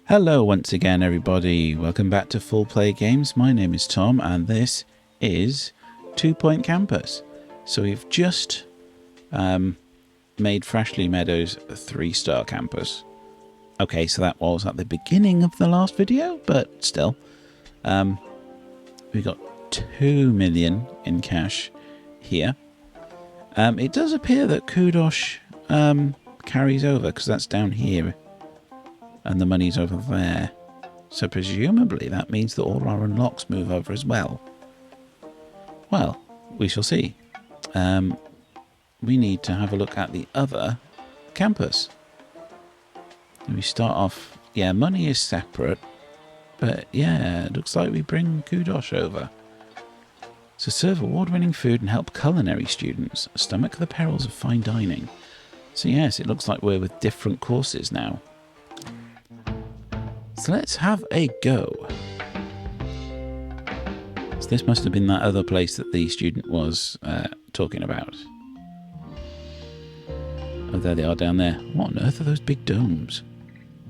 Hello once again, everybody. Welcome back to Full Play Games. My name is Tom, and this is 2 Point Campus. So we've just made Freshly Meadows a 3-star campus. Okay, so that was at the beginning of the last video, but still. We got 2 million in cash here. It does appear that Kudosh carries over, because that's down here. And the money's over there. So presumably that means that all our unlocks move over as well. Well, we shall see. We need to have a look at the other campus. We start off... Yeah, money is separate. But yeah, it looks like we bring Kudosh over. So serve award-winning food and help culinary students stomach the perils of fine dining. So yes, it looks like we're with different courses now. So let's have a go. So this must have been that other place that the student was talking about. Oh, there they are down there. What on earth are those big domes?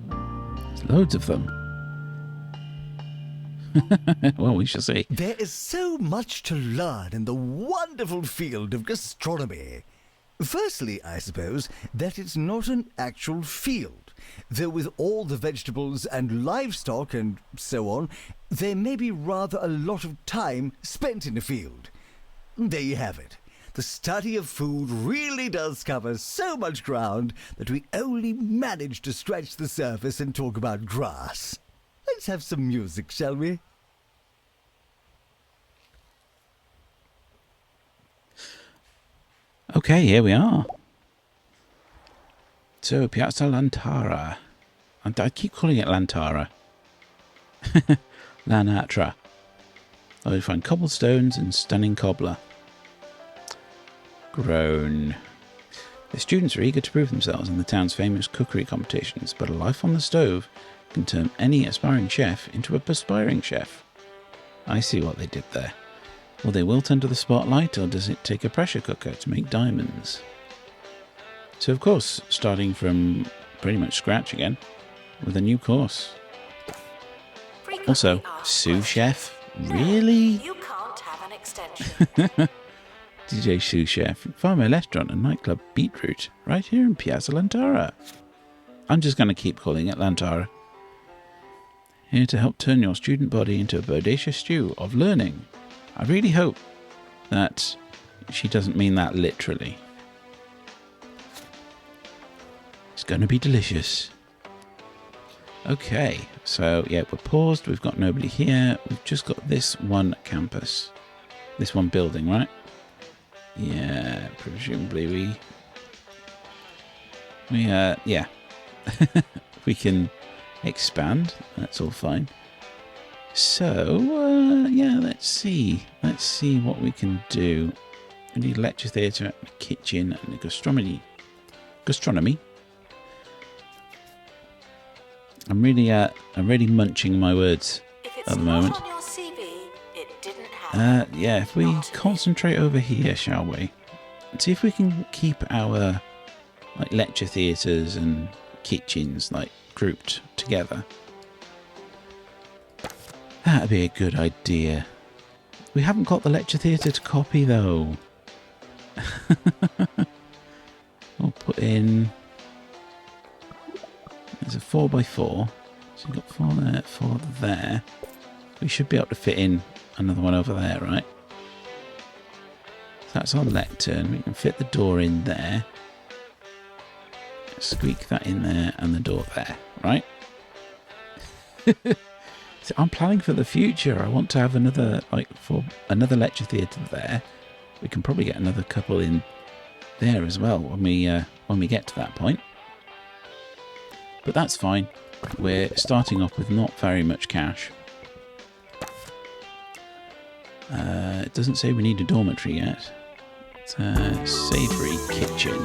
There's loads of them. Well, we shall see. There is so much to learn in the wonderful field of gastronomy. Firstly, I suppose, that it's not an actual field, though with all the vegetables and livestock and so on, there may be rather a lot of time spent in a field. There you have it. The study of food really does cover so much ground that we only manage to scratch the surface and talk about grass. Let's have some music, shall we? Okay, here we are. So, Piazza Lanatra. And I keep calling it Lantara. Lanatra. Oh, you find cobblestones and stunning cobbler. Groan. The students are eager to prove themselves in the town's famous cookery competitions, but a life on the stove can turn any aspiring chef into a perspiring chef. I see what they did there. Will they wilt under the spotlight, or does it take a pressure cooker to make diamonds? So, of course, starting from pretty much scratch again, with a new course. Also, sous chef? Really? You can't have an extension. DJ sous chef, find my restaurant and nightclub Beetroot, right here in Piazza Lanatra. I'm just going to keep calling it Lanatra. Here to help turn your student body into a bodacious stew of learning. I really hope that she doesn't mean that literally. It's going to be delicious. Okay, so yeah, we're paused. We've got nobody here. We've just got this one campus. This one building, right? Yeah, presumably yeah. We can expand. That's all fine. So, yeah, let's see. Let's see what we can do. We need a lecture theatre, a kitchen, and a gastronomy. I'm really munching my words at the moment. If it's not on your CV, it didn't happen. Yeah, if we concentrate over here, shall we? And see if we can keep our lecture theatres and kitchens grouped together. That'd be a good idea. We haven't got the lecture theatre to copy, though. We'll put in... There's a 4x4. So we've got 4 there, 4 there. We should be able to fit in another one over there, right? So that's our lectern. We can fit the door in there. Squeak that in there and the door there, right? So I'm planning for the future. I want to have another, for another lecture theatre there. We can probably get another couple in there as well when we get to that point. But that's fine. We're starting off with not very much cash. It doesn't say we need a dormitory yet. It's a savoury kitchen.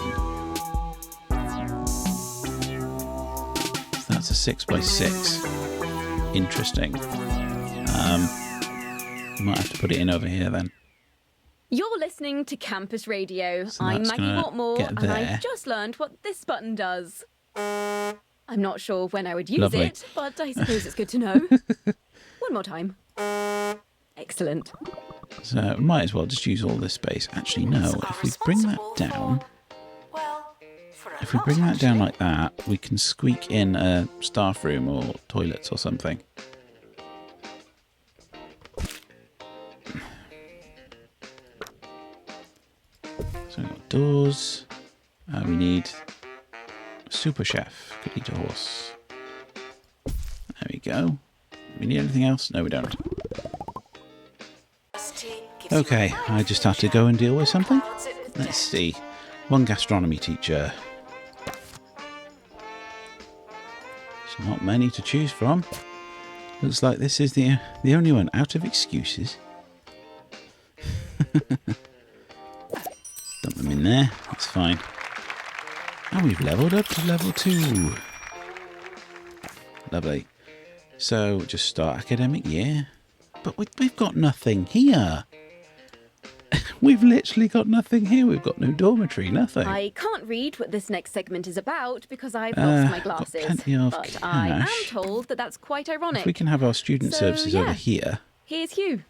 So that's a 6x6. Interesting. Might have to put it in over here then. You're listening to Campus Radio. So I'm that's Maggie gonna Watmore, get and there. I've just learned what this button does. I'm not sure when I would use Lovely. it, but I suppose it's good to know. One more time. Excellent. So we might as well just use all this space. Actually, no. Are If we bring that responsible down, for, well, for a if we lot, bring that down actually. like that, we can squeak in a staff room or toilets or something. So we've got doors. We need a super chef. Could eat a horse. There we go. We need anything else? No, we don't. Gives you Okay, a I just have to future go and deal with and something. clouds it with Let's debt. see. One gastronomy teacher. There's not many to choose from. Looks like this is the only one out of excuses. Dump them in there. That's fine. And we've leveled up to level 2. Lovely. So, just start academic year. But we've got nothing here. We've literally got nothing here. We've got no dormitory, nothing. I can't read what this next segment is about because I've lost my got glasses. plenty of But I am cash. told that that's quite ironic. If we can have our student So, services over yeah. here. Here's Hugh.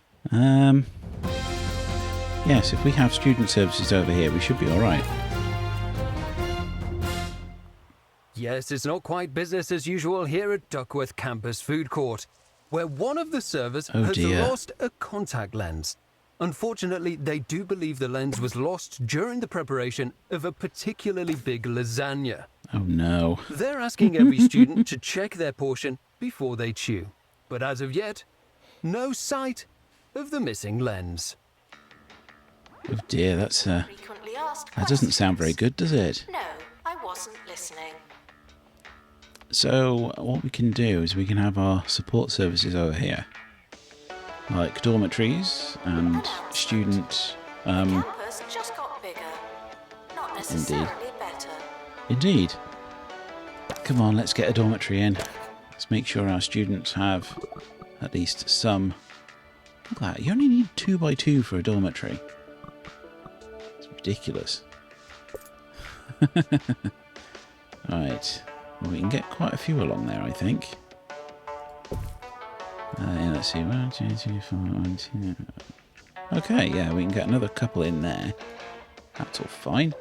Yes, if we have student services over here, we should be alright. Yes, it's not quite business as usual here at Duckworth Campus Food Court, where one of the servers Oh has dear. lost a contact lens. Unfortunately, they do believe the lens was lost during the preparation of a particularly big lasagna. Oh no. They're asking every student to check their portion before they chew. But as of yet, no sight of the missing lens. Oh dear, that's Frequently asked that doesn't sound very questions. good, does it? No, I wasn't listening. So what we can do is we can have our support services over here. Like dormitories and student Campus just got bigger. Not necessarily better. Indeed. Come on, let's get a dormitory in. Let's make sure our students have at least some. Look at that, you only need 2x2 for a dormitory. It's ridiculous. Right. Well, we can get quite a few along there, I think. Yeah, let's see. 1, 2, 3, 4, 1, 2. Okay, yeah, we can get another couple in there. That's all fine.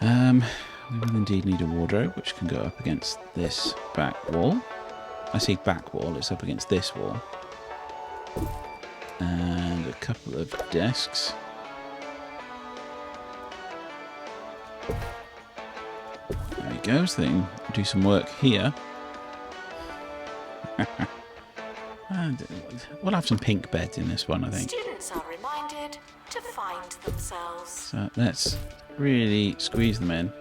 We will indeed need a wardrobe, which can go up against this back wall. I say back wall, it's up against this wall. And a couple of desks. There we go, so they can do some work here. And we'll have some pink beds in this one, I think. Students are reminded to find themselves. So let's really squeeze them in.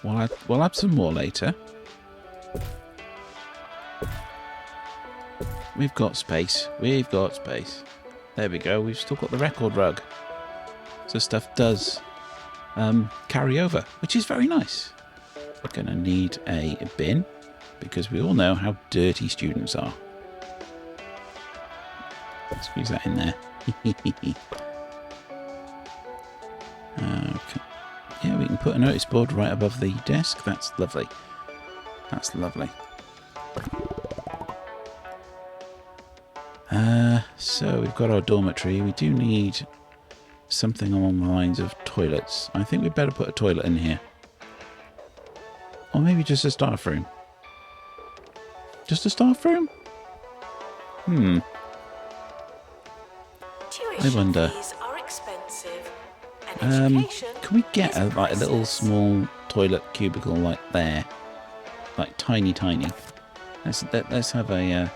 We'll add some more later. We've got space. We've got space. There we go. We've still got the record rug. So stuff does carry over, which is very nice. We're going to need a bin because we all know how dirty students are. Squeeze that in there. Okay. Yeah, we can put a notice board right above the desk. That's lovely. That's lovely. So we've got our dormitory. We do need something along the lines of toilets. I think we'd better put a toilet in here. Or maybe just a staff room. Just a staff room? Tuition wonder. fees are expensive. And education Can we get is a little priceless. small toilet cubicle like there? Like tiny. Let's have a...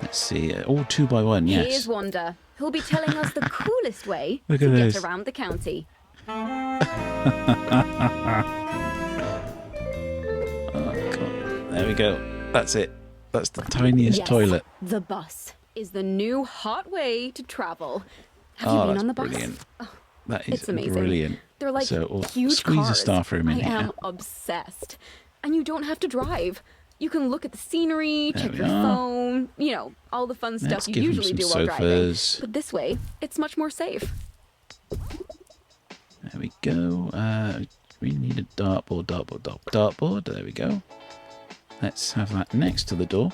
let's see. All 2x1, yes. Here's Wanda, who'll be telling us the coolest way Look to at get this. around the county. Oh, God. There we go. That's it. That's the tiniest Yes, toilet. The bus is the new hot way to travel. Have Oh, you been that's on the bus? brilliant. That is It's amazing. brilliant. They're like So we'll huge squeeze cars. a staff room in I here. am obsessed. And you don't have to drive. You can look at the scenery, There check we your are. phone, all the fun Let's stuff you give 'em usually some do while sofas. driving. But this way, it's much more safe. There we go. We need a dartboard, dartboard. There we go. Let's have that next to the door.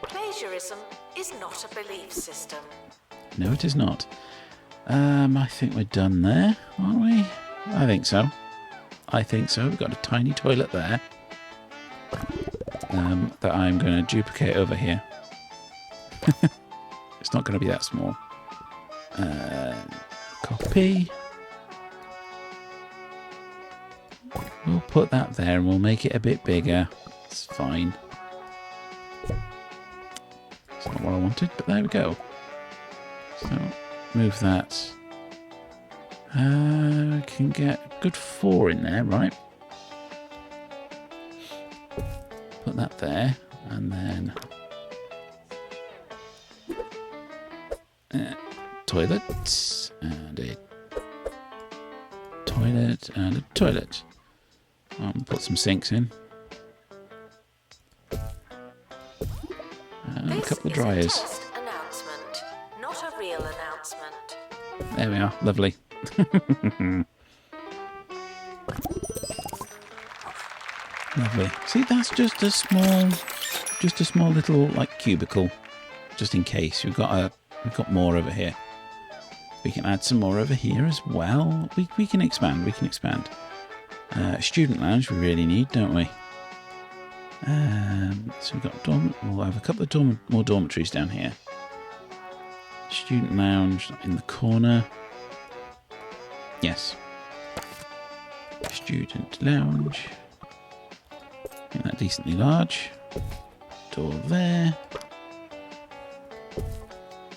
Plagiarism is not a belief system. No, it is not. I think we're done there, aren't we? I think so. We've got a tiny toilet there that I'm going to duplicate over here. It's not going to be that small. Copy. We'll put that there and we'll make it a bit bigger. It's fine. It's not what I wanted, but there we go. So, move that. Can get a good 4 in there, right? Put that there, and then toilet, and a toilet, and a toilet. Put some sinks in. And a couple of dryers. This is a test announcement, not a real announcement. There we are, lovely. Lovely. See, that's just a small little like cubicle, just in case. We've got more over here. We can add some more over here as well. We can expand. Student lounge we really need, don't we? So we've got we'll have a couple of more dormitories down here. Student lounge in the corner. Yes. Student lounge. Make that decently large. Door there.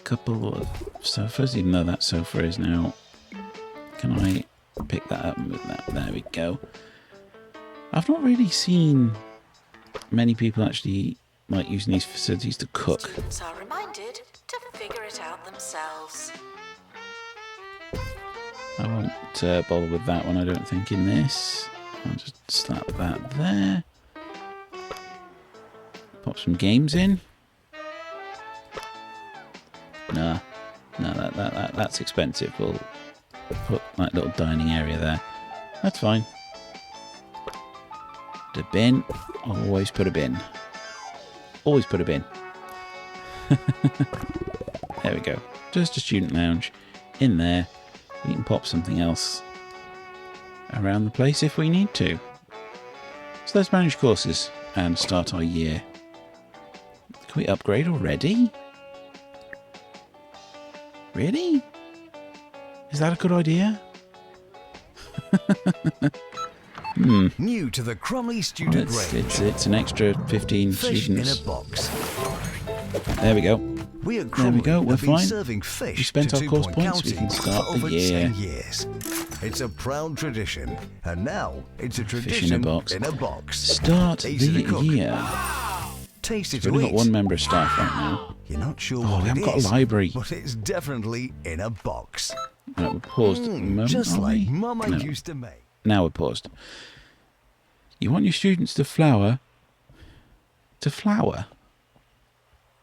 Couple of sofas, even though that sofa is now. Can I pick that up and move that? There we go. I've not really seen many people actually like using these facilities to cook. Students are reminded to figure it out themselves. I won't bother with that one, I don't think, in this. I'll just slap that there. Pop some games in. No, that's expensive. We'll put that little dining area there. That's fine. The bin. Always put a bin. Always put a bin. There we go. Just a student lounge. In there. We can pop something else around the place if we need to. So let's manage courses and start our year. Can we upgrade already? Really? Is that a good idea? New to the Crumley student range. It's an extra 15 Fish students. in a box. There we go. We at There we Crumley go, we're have been fine. serving fish We spent to our course 2 points, we County can start for the over year. 10 years. It's a proud tradition, and now it's a Fish tradition in a box. Start Easy to the cook. year. Tasty We've to only eat. got one member of staff right now. You're not sure Oh, what we it haven't got a is, library. but it's definitely in a box. Right, we're paused at the moment, Just are like we? Mama No. used to make. Now we're paused. You want your students to flower? To flower?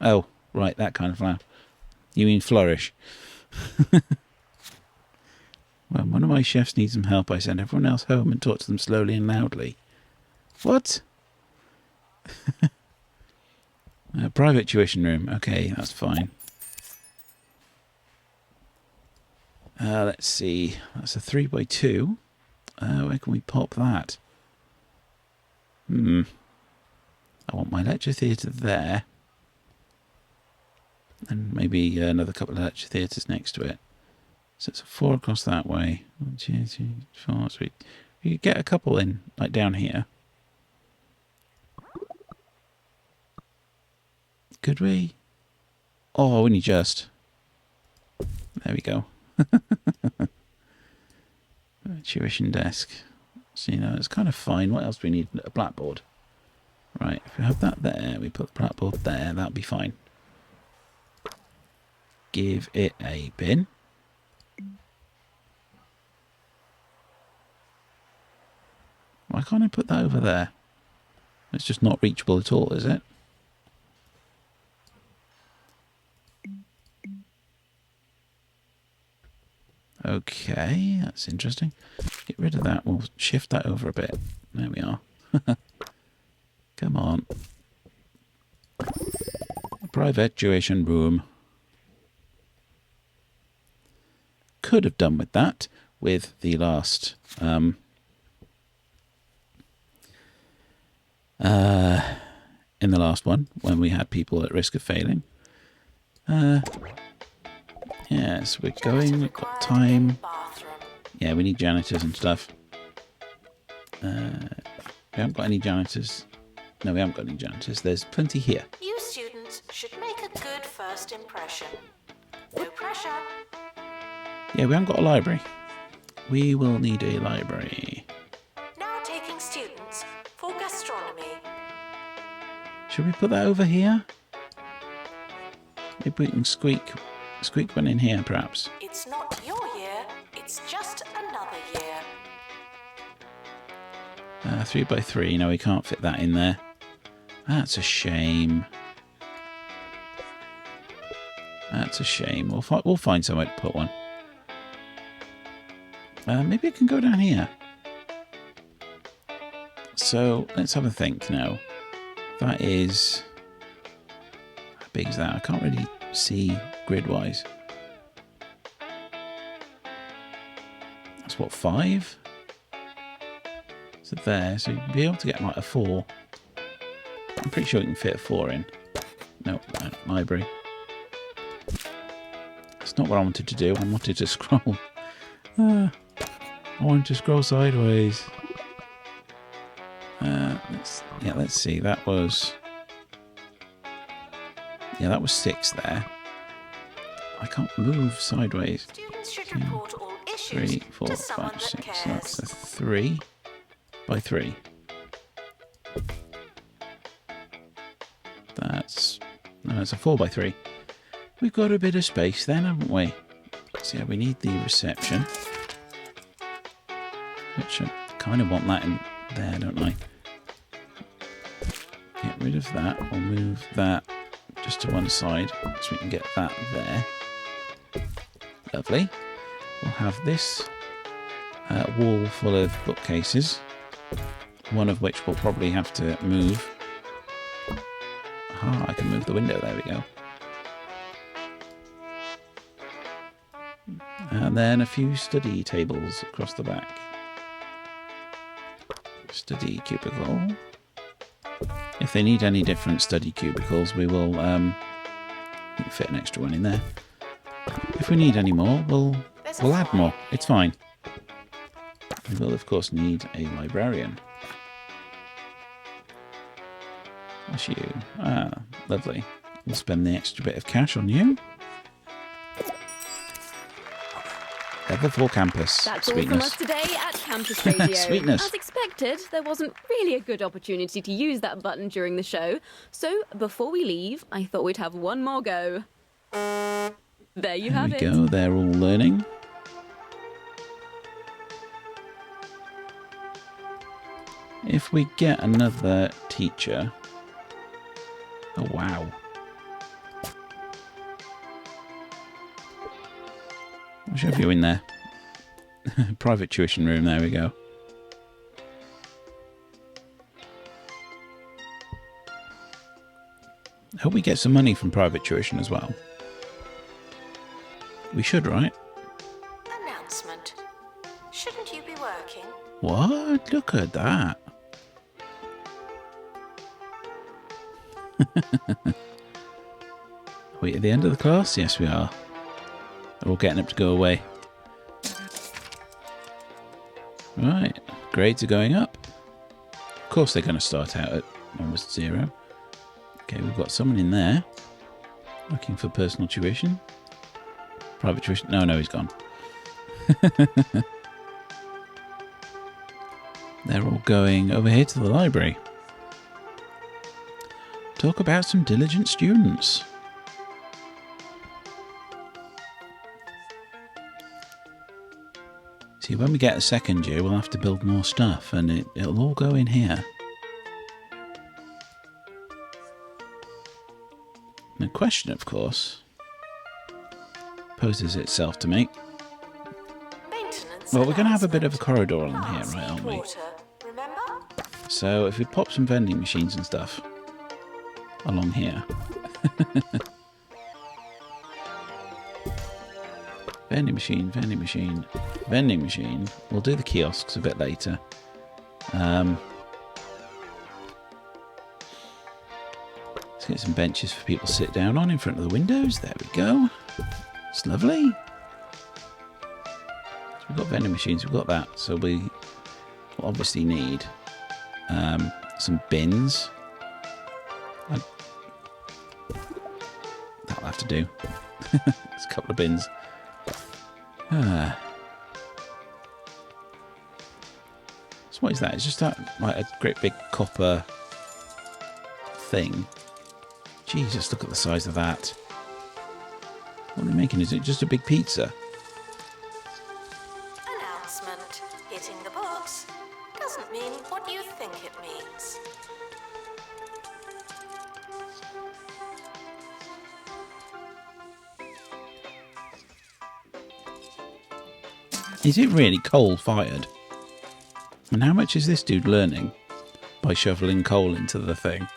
Oh, right, that kind of flower. You mean flourish. When one of my chefs needs some help, I send everyone else home and talk to them slowly and loudly. What? A private tuition room. Okay, that's fine. Let's see. That's a 3x2. Where can we pop that? I want my lecture theatre there. And maybe another couple of lecture theatres next to it. So it's a 4 across that way. 1, 2, 3, 4, 3. You could get a couple in, like down here. Could we? Oh, only just. There we go. Tuition desk. So, you know, it's kind of fine. What else do we need? A blackboard. Right, if we have that there, we put the blackboard there, that'll be fine. Give it a bin. Why can't I put that over there? It's just not reachable at all, is it? Okay, that's interesting. Get rid of that. We'll shift that over a bit. There we are. Come on. Private tuition room. Could have done with that with the last in the last one when we had people at risk of failing. Yes, we're going. We've got time. Yeah, we need janitors and stuff. We haven't got any janitors. No, we haven't got any janitors. There's plenty here. You students should make a good first impression. No pressure. Yeah, we haven't got a library. We will need a library. Now taking students for gastronomy. Should we put that over here? Maybe we can squeak one in here, perhaps. It's not your year, it's just another year. 3x3. No, we can't fit that in there. That's a shame. That's a shame. We'll find somewhere to put one. Maybe it can go down here. So let's have a think now. That is... How big is that? I can't really see grid-wise. That's what, 5? So there, so you'd be able to get like a 4. I'm pretty sure you can fit a 4 in. No, library. That's not what I wanted to do. I wanted to scroll. I wanted to scroll sideways. Let's see. That was 6 there. I can't move sideways. Students should report all issues 3, 4, to someone 5, that 6. cares. So that's a 3x3. That's a 4x3. We've got a bit of space then, haven't we? So yeah, we need the reception. Which I kind of want that in there, don't I? Get rid of that. We'll move that just to one side so we can get that there. Lovely. We'll have this wall full of bookcases, one of which we'll probably have to move. Ah, I can move the window. There we go. And then a few study tables across the back. Study cubicle. If they need any different study cubicles, we will fit an extra one in there. If we need any more, we'll add more. It's fine. We will, of course, need a librarian. That's you. Ah, lovely. We'll spend the extra bit of cash on you. Level 4 campus. That's all Sweetness. from us today at Campus Radio. Sweetness. As expected, there wasn't really a good opportunity to use that button during the show, so before we leave, I thought we'd have one more go. There you have it. There we go. They're all learning. If we get another teacher... Oh, wow. I'll shove you in there. Private tuition room, there we go. I hope we get some money from private tuition as well. We should, right? Announcement. Shouldn't you be working? What? Look at that. Are we at the end of the class? Yes, we are. They're all getting up to go away. Right. Grades are going up. Of course they're going to start out at almost 0. Okay, we've got someone in there. Looking for personal tuition. Private tuition. No, he's gone. They're all going over here to the library. Talk about some diligent students. See, when we get a second year, we'll have to build more stuff, and it'll all go in here. The question, of course, poses itself to me. Well, we're going to have a bit of a corridor along here, right, aren't we? Water, remember? So if we pop some vending machines and stuff along here. Vending machine, vending machine, vending machine. We'll do the kiosks a bit later. Let's get some benches for people to sit down on in front of the windows. There we go. It's lovely. So we've got vending machines, we've got that. So we will obviously need some bins. That'll have to do. There's a couple of bins. So what is that? It's just that, like, a great big copper thing. Jesus, look at the size of that. What are we making? Is it just a big pizza? Announcement. Hitting the books doesn't mean what you think it means. Is it really coal-fired? And how much is this dude learning by shoveling coal into the thing?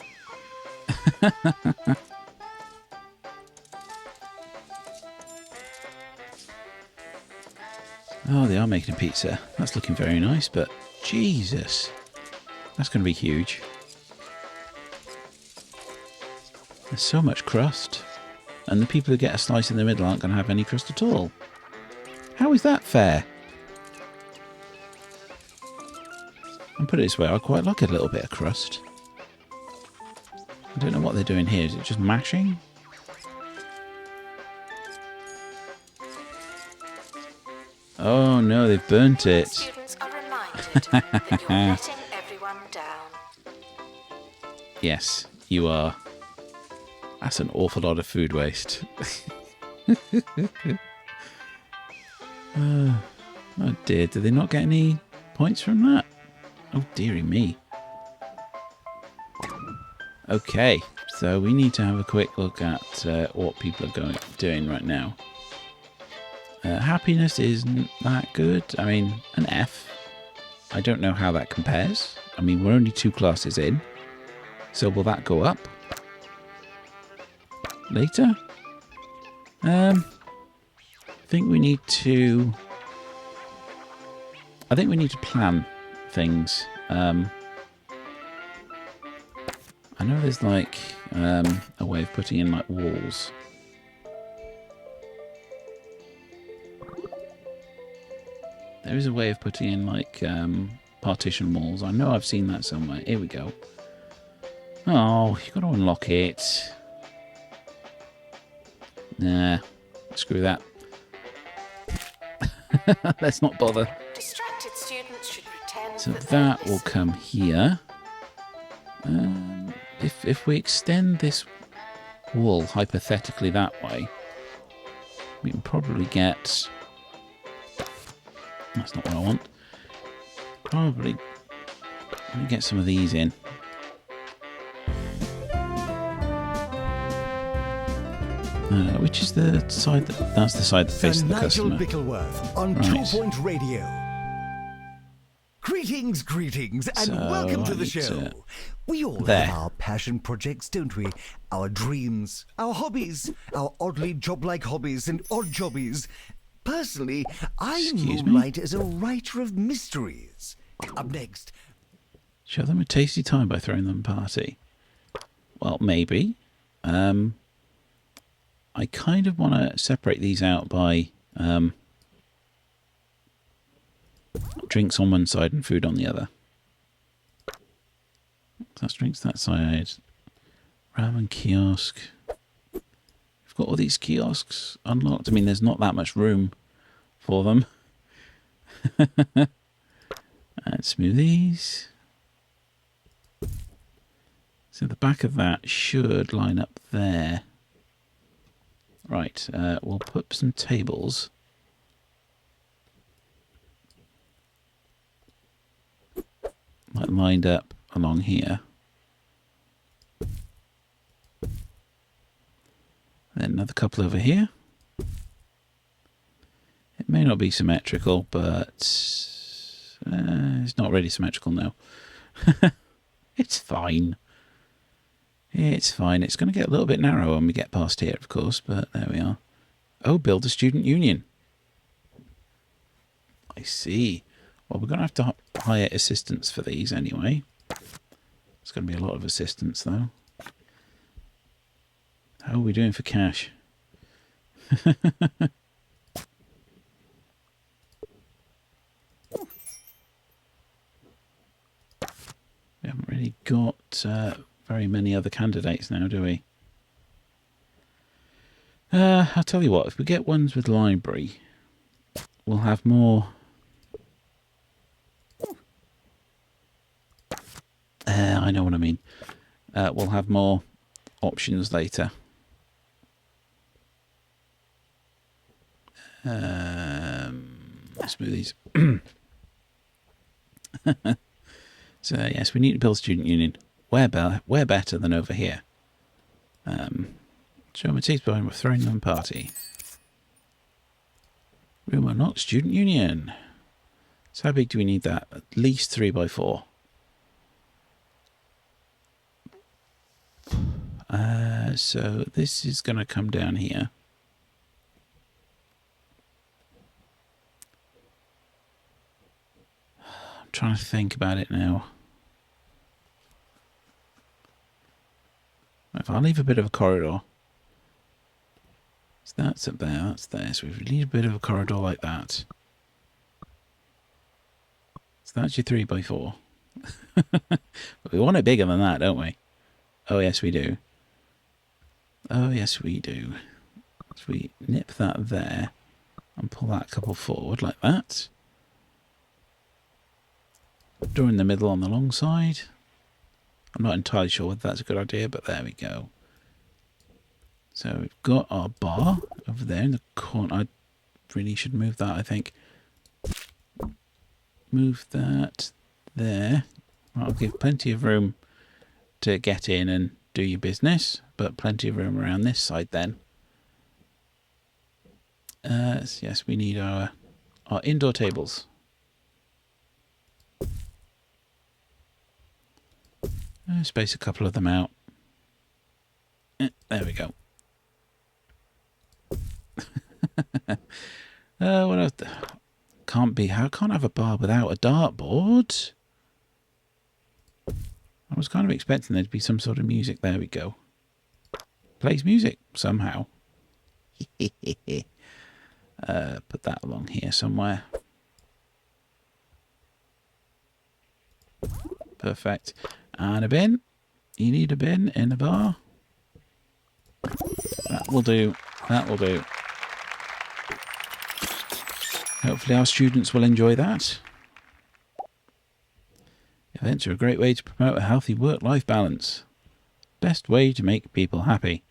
Oh, they are making a pizza. That's looking very nice, but Jesus, that's going to be huge. There's so much crust, and the people who get a slice in the middle aren't going to have any crust at all. How is that fair? And put it this way, I quite like a little bit of crust. I don't know what they're doing here. Is it just mashing? Oh no, they've burnt it. Students are reminded that you're letting everyone down. Yes, you are. That's an awful lot of food waste. Oh dear, do they not get any points from that? Oh dearie me. Okay, so we need to have a quick look at what people are doing right now. Happiness isn't that good. I mean, an F. I don't know how that compares. I mean, we're only 2 classes in. So will that go up later? I think we need to plan things. I know there's like a way of putting in like walls. There is a way of putting in like partition walls. I know I've seen that somewhere. Here we go. Oh, you've got to unlock it. Nah, screw that. Let's not bother. Distracted students should pretend So that that they're will come here. If we extend this wall hypothetically that way, we can probably get... That's not what I want. Probably let me get some of these in. Which is the side that's the side that faces the Nigel customer. Bickleworth on Right. 2 Point Radio. Greetings, greetings, and So, welcome to the right, show. We all there. have our passion projects, don't we? Our dreams, our hobbies, our oddly job-like hobbies and odd jobbies. Personally, I Excuse me? moonlight as a writer of mysteries. Up next, Show them a tasty time by throwing them a party. Well, maybe. I kind of want to separate these out by drinks on one side and food on the other. That's drinks that side. Ramen kiosk. We've got all these kiosks unlocked. I mean, there's not that much room for them. And smoothies. So the back of that should line up there. Right, we'll put some tables. Like lined up along here. Then another couple over here. It may not be symmetrical, but it's not really symmetrical now. It's fine. It's fine. It's going to get a little bit narrow when we get past here, of course, but there we are. Oh, build a student union. I see. Well, we're going to have to hire assistants for these anyway. It's going to be a lot of assistants, though. How are we doing for cash? We haven't really got very many other candidates now, do we? I'll tell you what, if we get ones with library, we'll have more... I know what I mean. We'll have more options later. Smoothies. So yes, we need to build a student union. Where better than over here? Show my teeth behind. We're throwing them a party. Room unlocked, student union. So how big do we need that? At least 3x4. So this is going to come down here. I'm trying to think about it now. If I leave a bit of a corridor. So that's up there, that's there. So if we leave a bit of a corridor like that. So that's your 3x4. But we want it bigger than that, don't we? Oh, yes, we do. Oh, yes, we do. So we nip that there and pull that couple forward like that. Door in the middle on the long side. I'm not entirely sure whether that's a good idea, but there we go. So we've got our bar over there in the corner. I really should move that, I think. Move that there. That'll give plenty of room to get in and do your business, but plenty of room around this side then. Yes, we need our indoor tables. Space a couple of them out. There we go. What else? Can't have a bar without a dartboard. I was kind of expecting there to be some sort of music. There we go. Plays music somehow. Put that along here somewhere. Perfect. And a bin. You need a bin in the bar. That will do. That will do. Hopefully our students will enjoy that. Events are a great way to promote a healthy work-life balance. Best way to make people happy.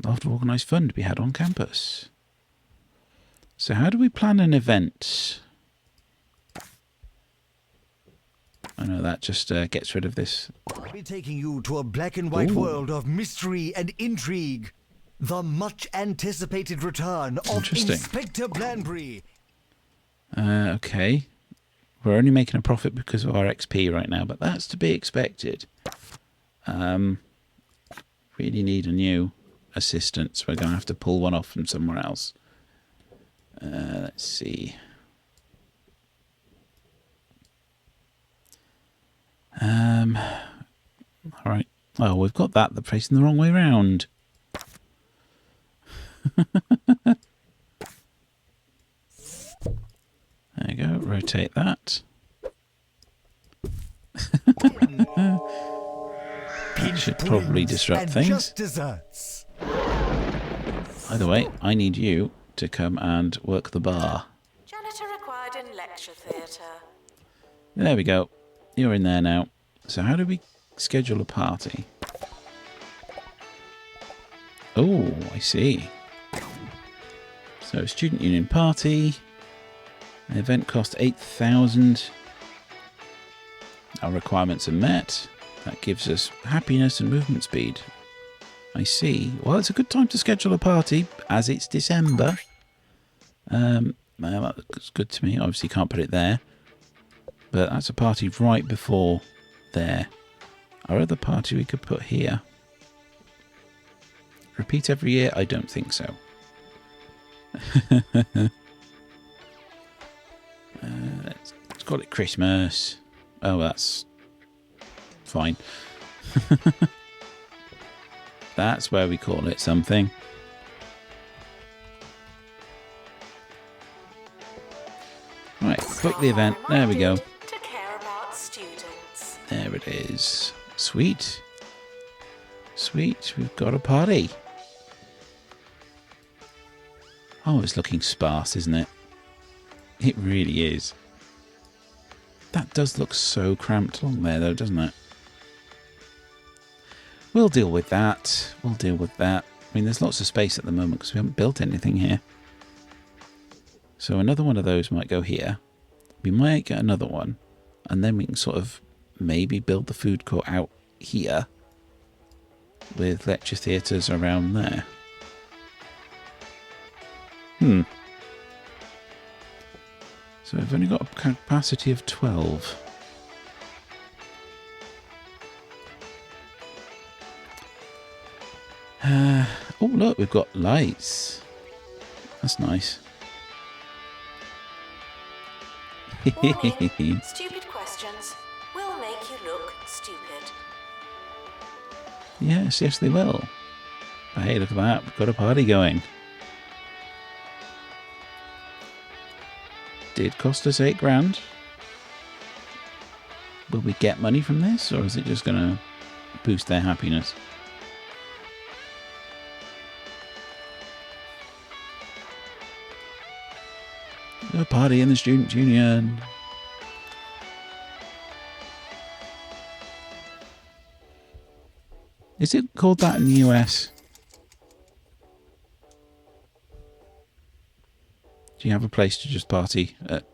Lots of organised fun to be had on campus. So how do we plan an event? I know that just gets rid of this. I'll be taking you to a black and white world of mystery and intrigue. The much anticipated return of Inspector Blandbury. Okay. We're only making a profit because of our XP right now, but that's to be expected. Really need a new assistant, so we're going to have to pull one off from somewhere else. Let's see. Alright. Oh, we've got that. They're facing the wrong way round. There you go. Rotate that. Should probably disrupt things. Either way, I need you to come and work the bar. Janitor required in lecture theatre. There we go. You're in there now. So how do we schedule a party? Oh, I see. So student union party. The event cost 8,000. Our requirements are met. That gives us happiness and movement speed. I see. Well, it's a good time to schedule a party, as it's December. Well, that looks good to me. Obviously can't put it there. But that's a party right before there. Our other party we could put here. Repeat every year? I don't think so. Let's call it Christmas. Oh, that's fine. That's where we call it something. Right, book the event. There we go. To care about students. There it is. Sweet. Sweet, we've got a party. Oh, it's looking sparse, isn't it? It really is. That does look so cramped along there, though, doesn't it? We'll deal with that. We'll deal with that. I mean, there's lots of space at the moment because we haven't built anything here. So another one of those might go here. We might get another one. And then we can sort of maybe build the food court out here. With lecture theatres around there. So we've only got a capacity of 12. Oh, look, we've got lights. That's nice. Warning, stupid questions will make you look stupid. Yes, yes, they will. But hey, look at that. We've got a party going. Did cost us 8 grand. Will we get money from this, or is it just going to boost their happiness? A party in the student union. Is it called that in the US? Do you have a place to just party at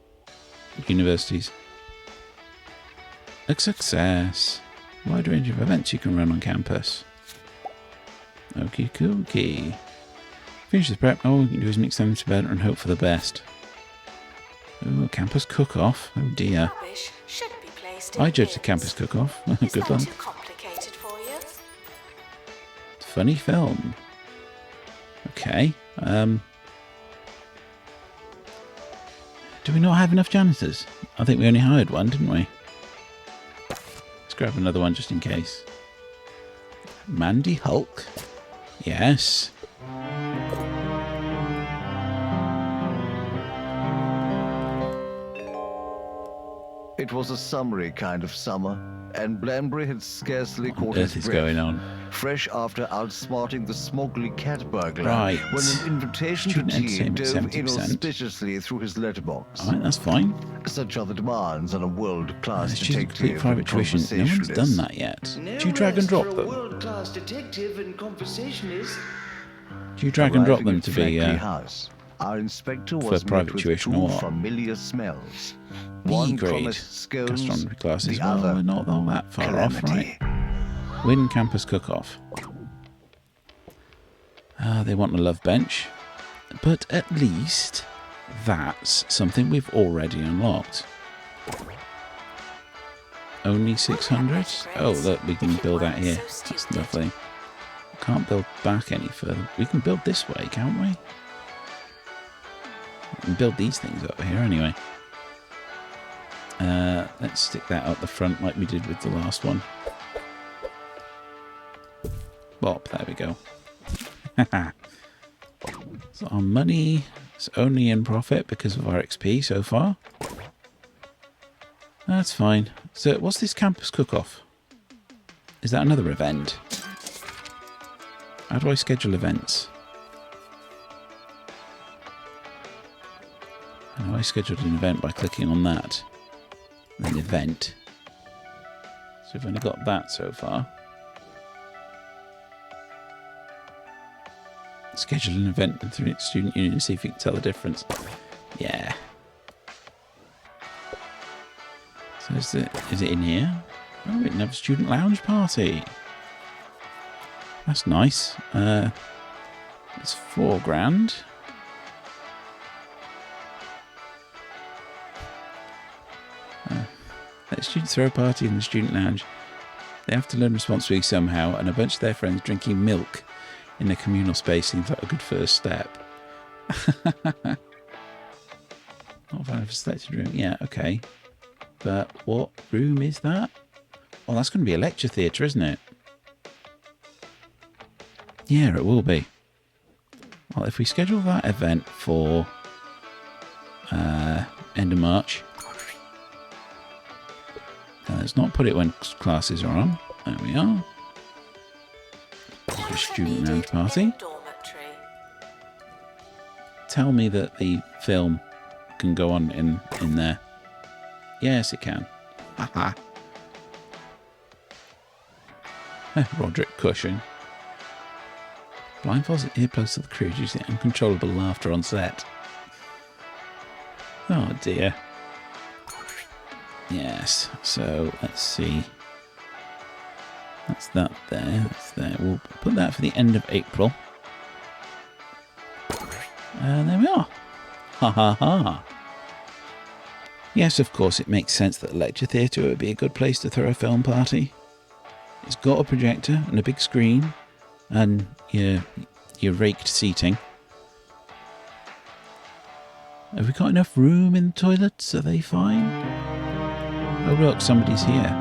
universities? A success. Wide range of events you can run on campus. Okie dokie. Finish the prep. All we can do is mix them together and hope for the best. Ooh, a campus cook-off. Oh dear. Rubbish should be placed in I judged the bins. campus cook-off. Is Good that luck. too complicated for you? Funny film. Okay. Do we not have enough janitors? I think we only hired one, didn't we? Let's grab another one just in case. Mandy Hulk. Yes. It was a summery kind of summer, and Blanbury had scarcely caught Earth his is breath. going on. Fresh after outsmarting the smogly cat burglar, Right. when an invitation Student to tea entertainment, dove 70%. inauspiciously through his letterbox. Alright, that's fine. Such are the demands on a world-class Student complete detective private and tuition. No one's done conversationalist. that yet. Do you drag and drop them? World-class detective and conversationist. Do you drag and drop Arriving them at to be... Franklin House, our inspector for was private met with tuition two or what? familiar smells. B One grade promised scones, gastronomy classes. the Well, other we're not all that far off, right? calamity. Win campus cook-off. They want a love bench. But at least that's something we've already unlocked. Only 600? Oh, look, we can build out here. That's lovely. Can't build back any further. We can build this way, can't we? We can build these things over here anyway. Let's stick that out the front like we did with the last one. Bop, there we go. So our money is only in profit because of our XP so far. That's fine. So what's this campus cook-off? Is that another event? How do I schedule events? I know I scheduled an event by clicking on that. Then event. So we've only got that so far. Schedule an event through its student union and see if you can tell the difference. Yeah. So is it in here? Oh, we can have a student lounge party. That's nice. It's 4 grand. Let students throw a party in the student lounge. They have to learn responsibly somehow, and a bunch of their friends drinking milk in a communal space seems like a good first step. Not valid for selected room. Yeah, okay. But what room is that? Well, that's going to be a lecture theatre, isn't it? Yeah, it will be. Well, if we schedule that event for end of March, let's not put it when classes are on. There we are. A student lounge party. Tell me that the film can go on in there. Yes, it can. Haha. Roderick Cushing. Blindfolds and earplugs to the crew due to the uncontrollable laughter on set. Oh dear. Yes, so let's see. That's that there. That's there. We'll put that for the end of April. And there we are. Ha ha ha. Yes, of course, it makes sense that a lecture theatre would be a good place to throw a film party. It's got a projector and a big screen and your raked seating. Have we got enough room in the toilets? Are they fine? Oh look, somebody's here.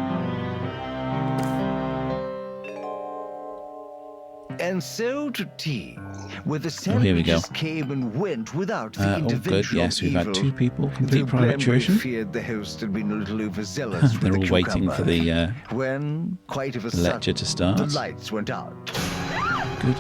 And so to tea, where the here we go. sandwiches came and went without the intervention good. Yes, of we've evil. had 2 people complete The private Blamley tuition. feared the host had been a little overzealous with They're the all waiting for cucumber. the When, quite of a lecture sudden, to start. the lights went out.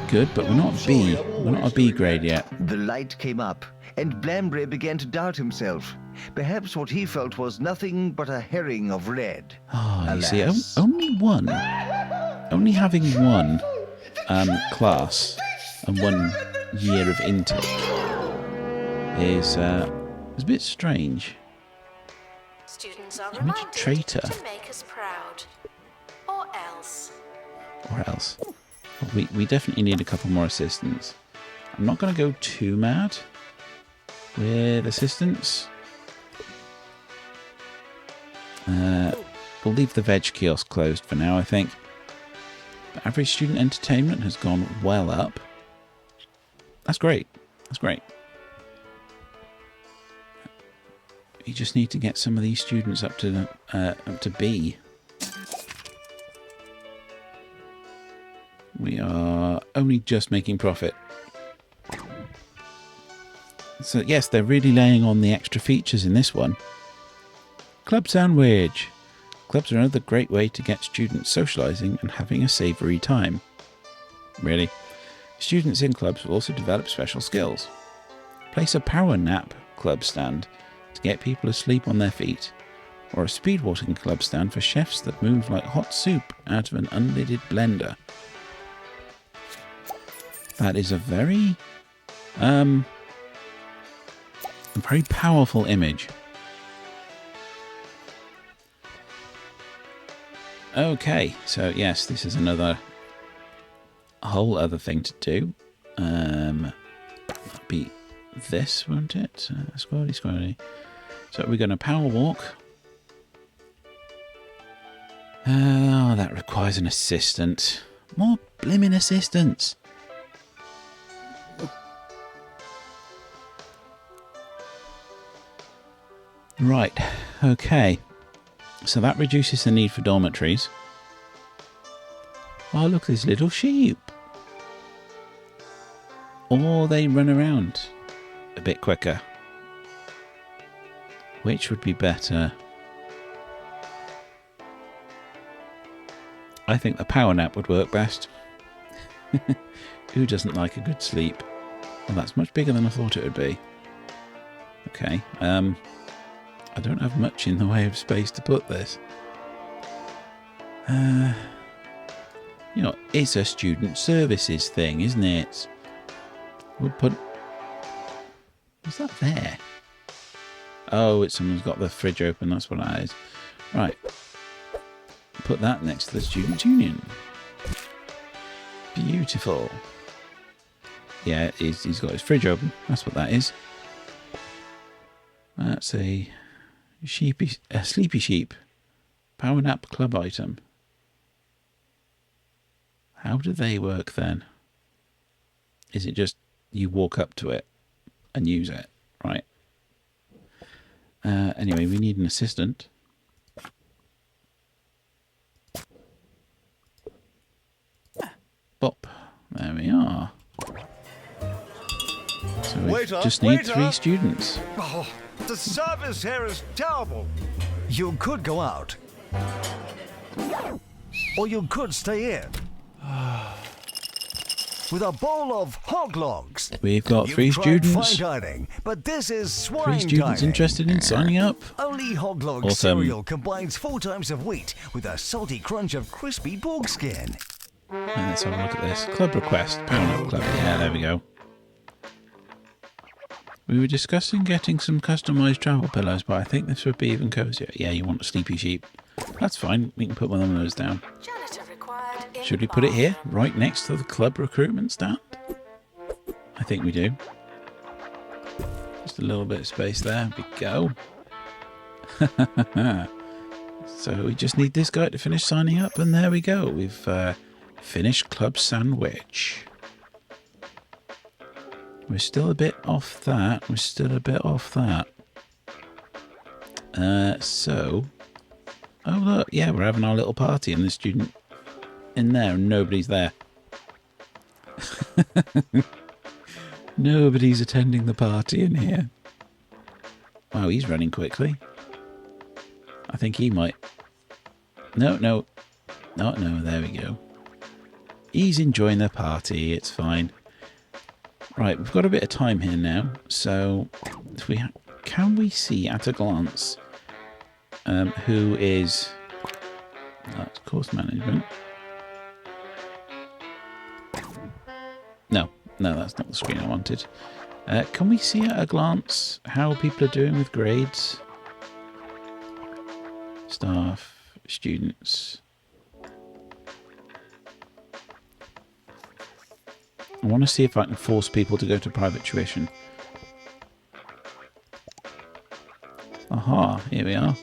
Good, but we're not B. We're not a B grade yet. The light came up, and Blambre began to doubt himself. Perhaps what he felt was nothing but a herring of red. Oh, you see, Alas. only having one class and 1 year of intake is a bit strange. Students are Image reminded traitor. to make us proud. Or else. Or else. Well, we definitely need a couple more assistants. I'm not going to go too mad with assistants. We'll leave the veg kiosk closed for now, I think. But average student entertainment has gone well up. That's great. That's great. You just need to get some of these students up to B. We are only just making profit. So yes, they're really laying on the extra features in this one. Club sandwich. Clubs are another great way to get students socialising and having a savoury time. Really. Students in clubs will also develop special skills. Place a power nap club stand to get people asleep on their feet, or a speed walking club stand for chefs that move like hot soup out of an unlidded blender. That is a very powerful image. Okay, so yes, this is a whole other thing to do. That'll be this, won't it? Squirty. So we're going to power walk. Oh, that requires an assistant. More blimmin' assistants. Right, okay. So that reduces the need for dormitories. Oh, look, there's little sheep. Or they run around a bit quicker. Which would be better? I think the power nap would work best. Who doesn't like a good sleep? Well, that's much bigger than I thought it would be. Okay, I don't have much in the way of space to put this. It's a student services thing, isn't it? We'll put... What's that there? Oh, someone's got the fridge open, that's what that is. Right. Put that next to the Students' Union. Beautiful. Yeah, he's got his fridge open, that's what that is. That's a sleepy sheep. Power nap club item. How do they work then? Is it just you walk up to it and use it? Right. Anyway, we need an assistant. Bop. There we are. So we just need 3 students. Oh, the service here is terrible. You could go out. Or you could stay in. With a bowl of hog logs. We've got You've 3 tried students. fine dining, but this is swine 3 students dining. interested in signing up. Only hog log Awesome. cereal combines 4 times of wheat with a salty crunch of crispy pork skin. Let's have a look at this. Club request. Power nap club. Yeah, there we go. We were discussing getting some customised travel pillows, but I think this would be even cozier. Yeah, you want a sleepy sheep. That's fine. We can put one of those down. Janitor required in Should we put it here, right next to the club recruitment stand? I think we do. Just a little bit of space there. We go. So we just need this guy to finish signing up, and there we go. We've finished club sandwich. We're still a bit off that. Oh look, yeah, we're having our little party and the student in there and nobody's there. Nobody's attending the party in here. Wow, he's running quickly. I think he might. No, there we go. He's enjoying the party, it's fine. Right, we've got a bit of time here now, so if can we see at a glance who is... That's course management. No, that's not the screen I wanted. Can we see at a glance how people are doing with grades? Staff, students... I want to see if I can force people to go to private tuition. Aha, here we are.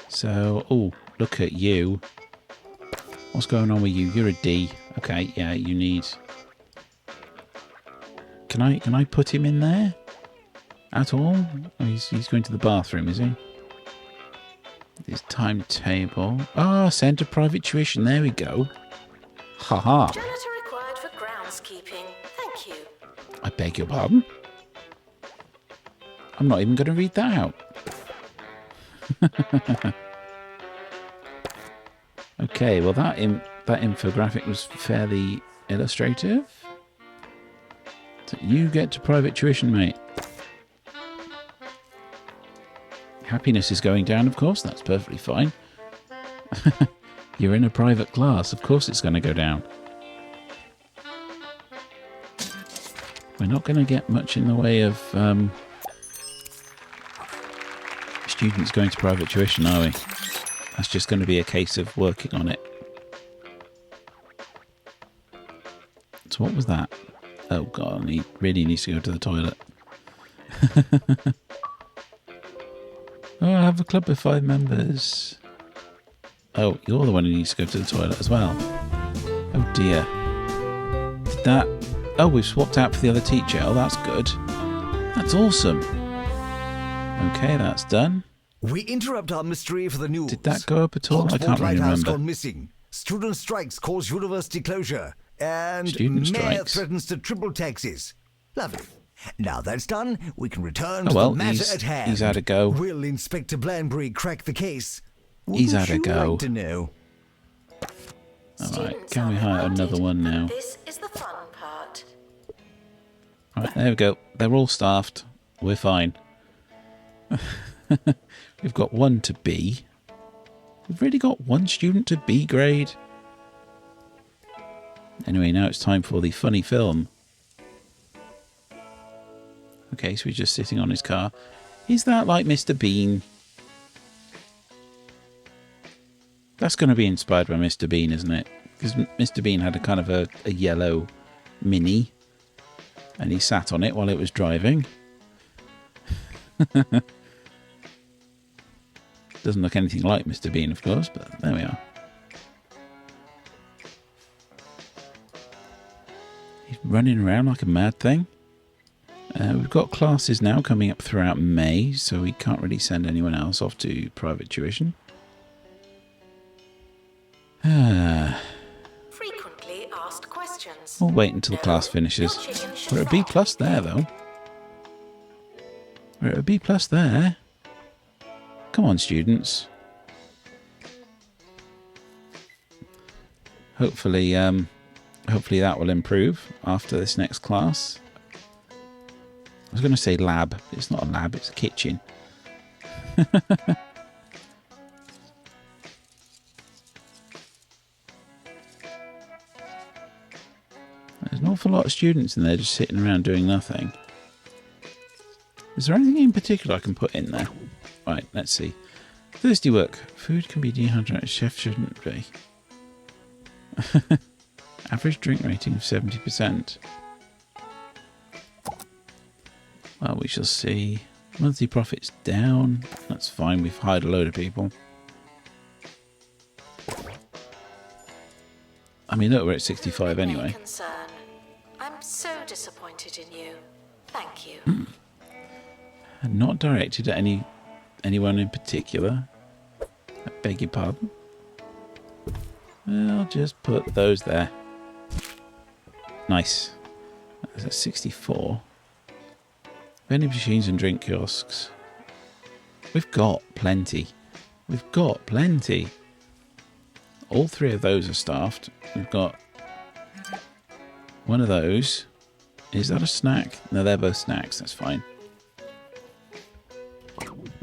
So, oh, look at you. What's going on with you? You're a D. Okay, yeah, you need... Can I put him in there? At all? Oh, he's going to the bathroom, is he? His timetable. Ah, send to private tuition. There we go. Haha. Janitor required for groundskeeping. Thank you. I beg your pardon? I'm not even going to read that out. Okay, well that infographic was fairly illustrative. So you get to private tuition, mate. Happiness is going down, of course. That's perfectly fine. You're in a private class. Of course it's going to go down. We're not going to get much in the way of students going to private tuition, are we? That's just going to be a case of working on it. So what was that? Oh God, he really needs to go to the toilet. Oh, I have a club of 5 members. Oh, you're the one who needs to go to the toilet as well. Oh dear. Did that... Oh, we've swapped out for the other teacher. Oh, that's good. That's awesome. Okay, that's done. We interrupt our mystery for the news. Did that go up at all? I can't really Lighthouse remember. gone missing. Student strikes cause university closure. And Student mayor strikes. threatens to triple taxes. Lovely. Now that's done, we can return Oh, to well, the matter he's- at hand. he's had a go. Will Inspector Blanbury crack the case? He's Wouldn't had a you go. like to know? Alright, Students can we are hire invited, another one now? and this is the fun part. Right, there we go. They're all staffed. We're fine. We've got one to B. We've really got one student to B grade. Anyway, now it's time for the funny film. Okay, so he's just sitting on his car. Is that like Mr. Bean? That's going to be inspired by Mr. Bean, isn't it? Because Mr. Bean had a kind of a yellow Mini. And he sat on it while it was driving. Doesn't look anything like Mr. Bean, of course, but there we are. He's running around like a mad thing. We've got classes now coming up throughout May, so we can't really send anyone else off to private tuition. Frequently asked questions. We'll wait until the class finishes. We're at a B plus there, though. We're at a B plus there. Come on, students. Hopefully, hopefully that will improve after this next class. I was going to say lab, but it's not a lab, it's a kitchen. There's an awful lot of students in there just sitting around doing nothing. Is there anything in particular I can put in there? Right, let's see. Thirsty work. Food can be dehydrated. Chef shouldn't be. Average drink rating of 70%. Well, we shall see. Monthly profits down. That's fine. We've hired a load of people. I mean, look, we're at 65 anyway. Concern. I'm so disappointed in you. Thank you. And not directed at anyone in particular. I beg your pardon. I'll just put those there. Nice. That's at 64. Vending machines and drink kiosks. We've got plenty. We've got plenty. All three of those are staffed. We've got one of those. Is that a snack? No, they're both snacks. That's fine.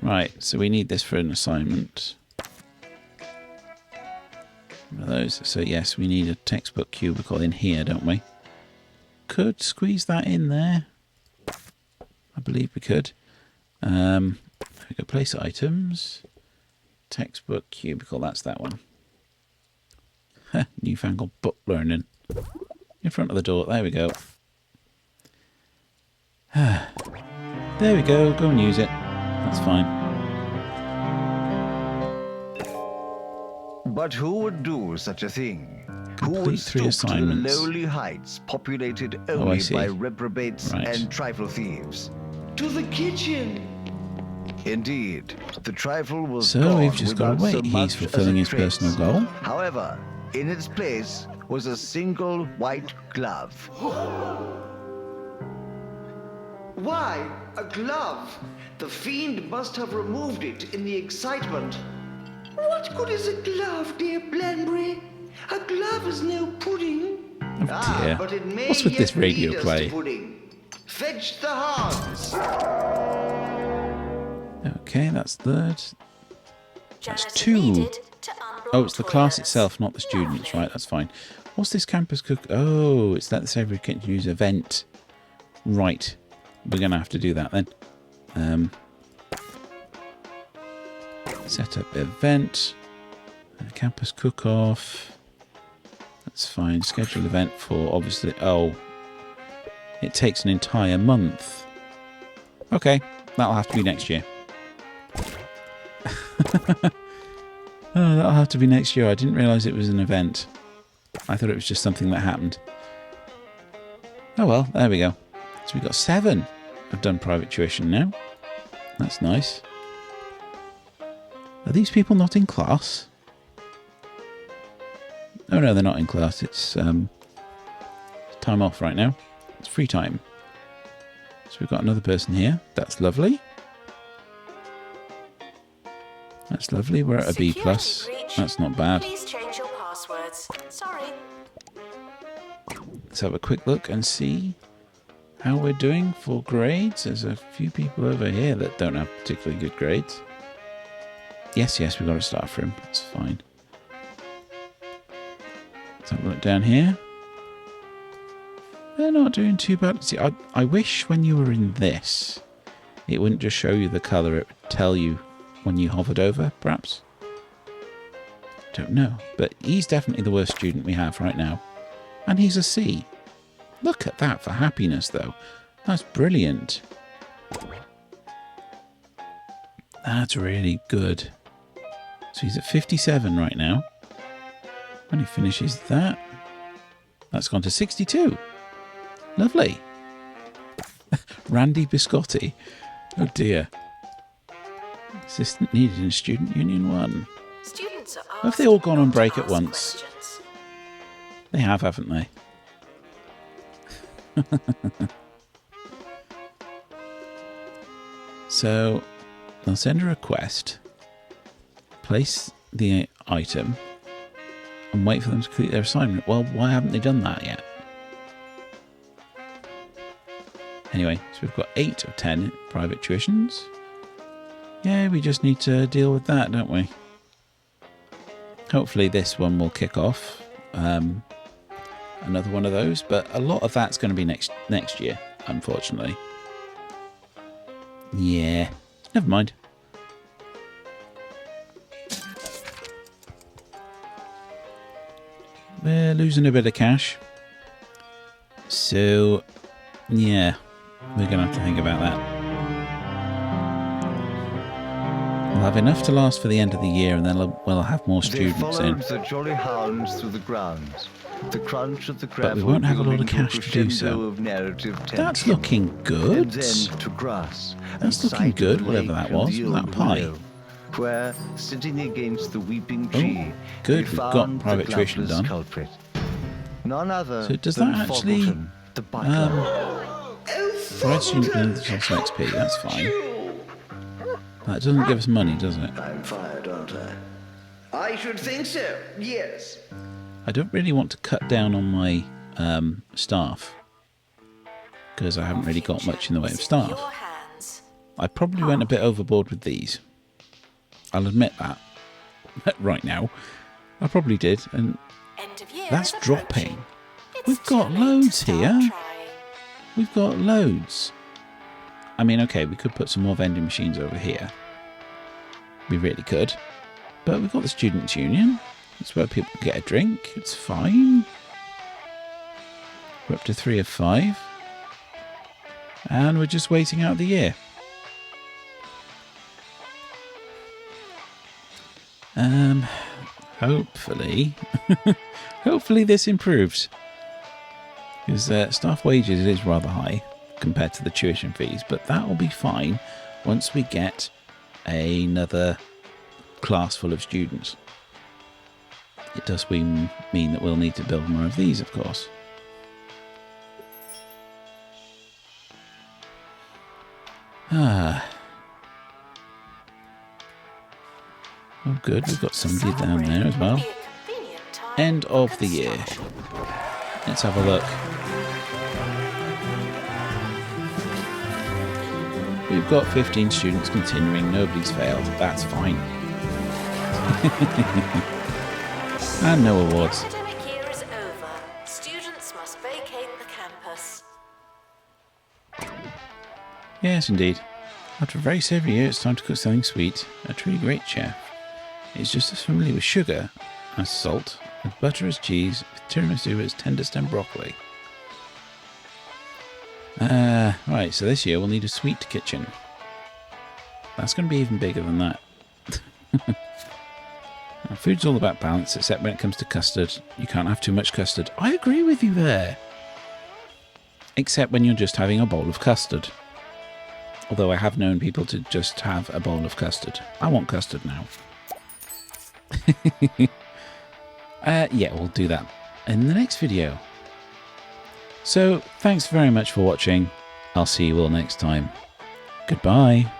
Right, so we need this for an assignment. One of those. So yes, we need a textbook cubicle in here, don't we? Could squeeze that in there. I believe we could. We go place items. Textbook cubicle, that's that one. Newfangled book learning. In front of the door, there we go. There we go, go and use it. That's fine. But who would do such a thing? Who Complete would 3 stoop to the assignments. lowly heights populated I only see. by reprobates Right. and trifle thieves? To the kitchen. Indeed, the trifle was So gone we've just got to without so wait. He's much as fulfilling a his trace. personal goal. However, in its place was a single white glove. Why, a glove? The fiend must have removed it in the excitement. What good is a glove, dear Blenbury? A glove is no pudding. Oh dear. But it may What's with yet this radio lead us play? to pudding. Fetch the hogs. Okay, that's third. Janitor 2. needed to unblock Oh, it's the class toilets. itself, not the students. Lovely. Right, that's fine. What's this campus cook? Oh, it's that Savoury Kitchen News event. Right. We're going to have to do that then. Set up event. Campus cook-off. That's fine. Schedule event for, obviously... Oh. It takes an entire month. Okay. That'll have to be next year. Oh, that'll have to be next year. I didn't realise it was an event. I thought it was just something that happened. Oh well, there we go. So we've got 7 have done private tuition now. That's nice. Are these people not in class? Oh no, they're not in class. It's time off right now. It's free time. So we've got another person here. That's lovely. That's lovely. We're at a B+. Security breach. That's not bad. Please change your passwords. Sorry. Let's have a quick look and see how we're doing for grades. There's a few people over here that don't have particularly good grades. Yes, we've got a staff room. That's fine. Let's have a look down here. They're not doing too bad. See, I wish when you were in this, it wouldn't just show you the colour. It would tell you when you hovered over, perhaps. Don't know. But he's definitely the worst student we have right now. And he's a C. Look at that for happiness, though. That's brilliant. That's really good. So he's at 57 right now. When he finishes that, that's gone to 62. Lovely. Randy Biscotti. Oh dear. Assistant needed in Student Union 1. Students are Have they all gone on asked break to at ask once? questions. They have, haven't they? So, they'll send a request, place the item, and wait for them to complete their assignment. Well, why haven't they done that yet? Anyway, so we've got 8 of 10 private tuitions. Yeah, we just need to deal with that, don't we? Hopefully this one will kick off another one of those, but a lot of that's going to be next year, unfortunately. Yeah, never mind. We're losing a bit of cash. So, yeah, we're going to have to think about that. We'll have enough to last for the end of the year, and then we'll have more students They in. followed the jolly hounds through the grounds. The crunch of the But we won't have a lot of cash to do so. Of narrative That's tension. looking good. And then to grass. That's and looking sight good, of whatever lake that and was. the Was that old pie? willow, where, sitting against the weeping tree, good, they we've got found private the tuition gloveless done. culprit. None other So does than that actually, Foggleton, the butler. provide student benefits also XP, that's fine. That doesn't give us money, does it? I'm fired, aren't I? I should think so, yes. I don't really want to cut down on my staff, because I haven't really got much in the way of It's in staff. your hands. I probably went a bit overboard with these. I'll admit that. Right now. I probably did, and End of year that's is approaching. dropping. It's We've too got late to loads start here. trying. We've got loads. I mean, okay, we could put some more vending machines over here. We really could. But we've got the Students' Union. It's where people can get a drink. It's fine. We're up to 3 of 5. And we're just waiting out the year. Hopefully... hopefully this improves. Because staff wages is rather high compared to the tuition fees, but that will be fine once we get another class full of students. It does mean that we'll need to build more of these, of course. Oh good, we've got somebody down there as well. Be a convenient time End for of the year. construction. Let's have a look. We've got 15 students continuing. Nobody's failed. That's fine. And no awards. Academic year is over. Students must vacate the campus. Yes, indeed. After a very savoury year, it's time to cook something sweet. A truly great chef is just as familiar with sugar as salt, with butter as cheese, with tiramisu as tender stem broccoli. Right, so this year we'll need a sweet kitchen. That's going to be even bigger than that. Now, food's all about balance, except when it comes to custard. You can't have too much custard. I agree with you there. Except when you're just having a bowl of custard. Although I have known people to just have a bowl of custard. I want custard now. Yeah, we'll do that in the next video. So, thanks very much for watching. I'll see you all next time. Goodbye.